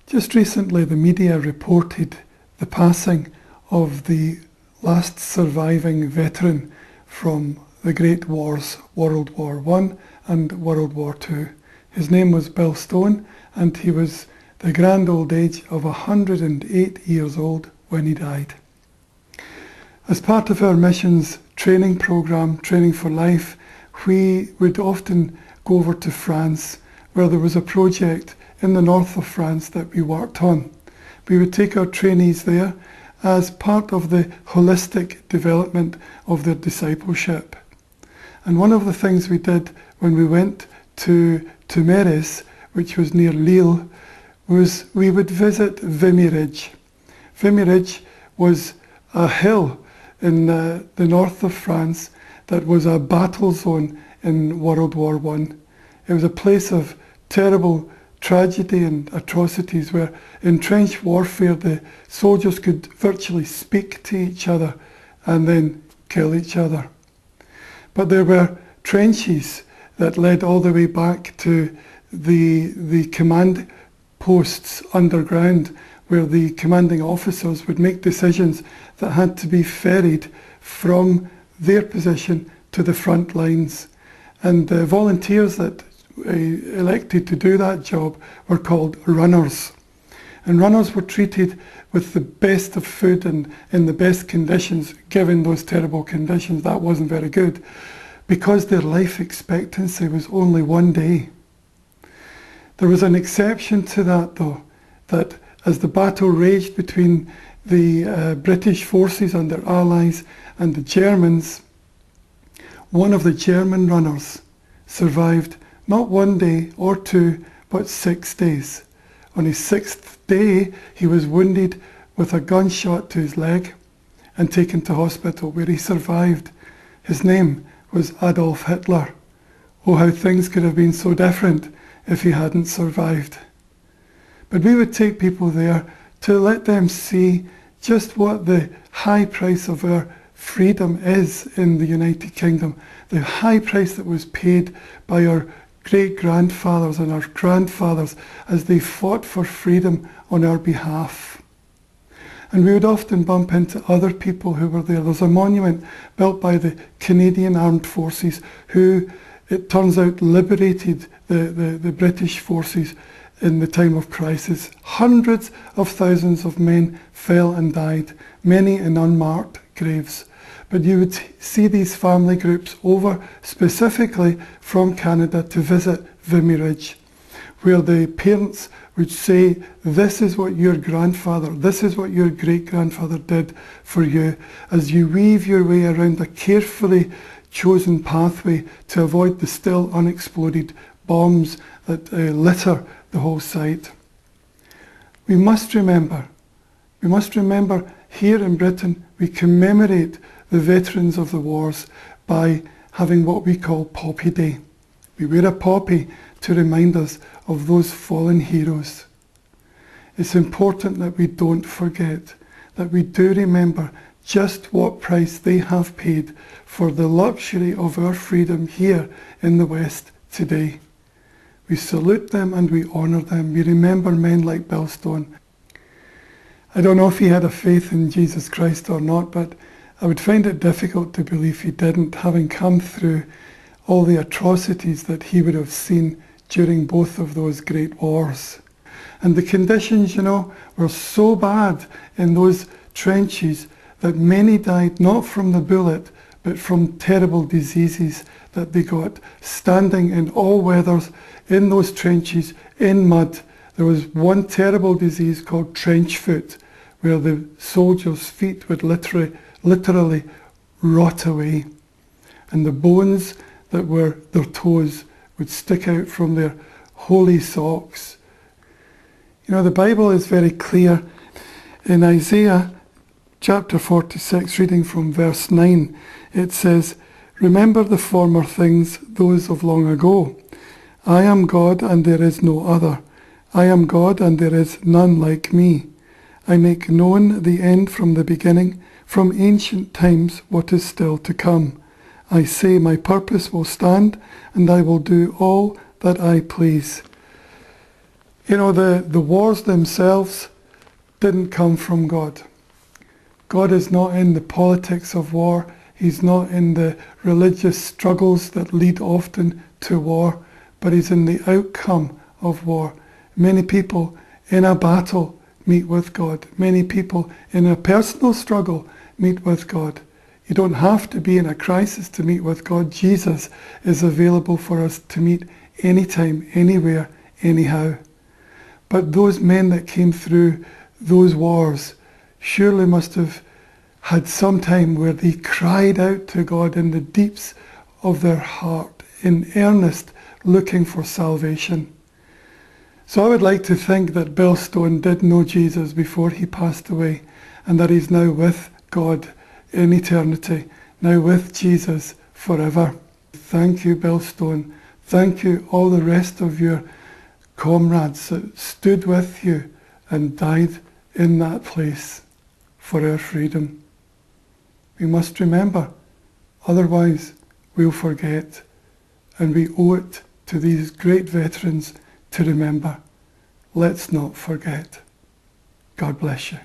Just recently, the media reported the passing of the last surviving veteran from the Great Wars, World War I and World War II. His name was Bill Stone, and he was the grand old age of 108 years old when he died. As part of our missions training program, Training for Life, we would often go over to France, where there was a project in the north of France that we worked on. We would take our trainees there as part of the holistic development of their discipleship. And one of the things we did when we went to Meres, which was near Lille, was we would visit Vimy Ridge. Vimy Ridge was a hill in the north of France that was a battle zone in World War I. It was a place of terrible tragedy and atrocities where in trench warfare the soldiers could virtually speak to each other and then kill each other. But there were trenches that led all the way back to the command posts underground, where the commanding officers would make decisions that had to be ferried from their position to the front lines. And the volunteers that elected to do that job were called runners. And runners were treated with the best of food and in the best conditions, given those terrible conditions. That wasn't very good, because their life expectancy was only 1 day. There was an exception to that, though, that as the battle raged between the British forces and their allies and the Germans, one of the German runners survived not 1 day or 2, but 6 days. On his 6th day, he was wounded with a gunshot to his leg and taken to hospital, where he survived. His name was Adolf Hitler. Oh, how things could have been so different if he hadn't survived. But we would take people there to let them see just what the high price of our freedom is in the United Kingdom, the high price that was paid by our great-grandfathers and our grandfathers as they fought for freedom on our behalf. And we would often bump into other people who were there. There's a monument built by the Canadian Armed Forces who, it turns out, liberated the British forces in the time of crisis. Hundreds of thousands of men fell and died, many in unmarked graves. But you would see these family groups over specifically from Canada to visit Vimy Ridge, where the parents would say, this is what your grandfather, this is what your great-grandfather did for you, as you weave your way around a carefully chosen pathway to avoid the still unexploded bombs that litter the whole site. We must remember here in Britain, we commemorate the veterans of the wars by having what we call Poppy Day. We wear a poppy to remind us of those fallen heroes. It's important that we don't forget, that we do remember just what price they have paid for the luxury of our freedom here in the West today. We salute them and we honour them. We remember men like Bill Stone. I don't know if he had a faith in Jesus Christ or not, but I would find it difficult to believe he didn't, having come through all the atrocities that he would have seen during both of those great wars. And the conditions, were so bad in those trenches that many died not from the bullet, but from terrible diseases that they got, standing in all weathers, in those trenches, in mud. There was one terrible disease called trench foot, where the soldiers' feet would literally rot away, and the bones that were their toes would stick out from their holy socks. The Bible is very clear. In Isaiah chapter 46, reading from verse 9, it says, "Remember the former things, those of long ago. I am God and there is no other. I am God and there is none like me. I make known the end from the beginning, from ancient times what is still to come. I say my purpose will stand, and I will do all that I please." You know, the wars themselves didn't come from God. God is not in the politics of war. He's not in the religious struggles that lead often to war, but he's in the outcome of war. Many people in a battle meet with God. Many people in a personal struggle meet with God. You don't have to be in a crisis to meet with God. Jesus is available for us to meet anytime, anywhere, anyhow. But those men that came through those wars surely must have had some time where they cried out to God in the deeps of their heart, in earnest, looking for salvation. So I would like to think that Bill Stone did know Jesus before he passed away, and that he's now with God in eternity, now with Jesus forever. Thank you, Bill Stone. Thank you, all the rest of your comrades that stood with you and died in that place for our freedom. We must remember, otherwise we'll forget, and we owe it to these great veterans to remember. Let's not forget. God bless you.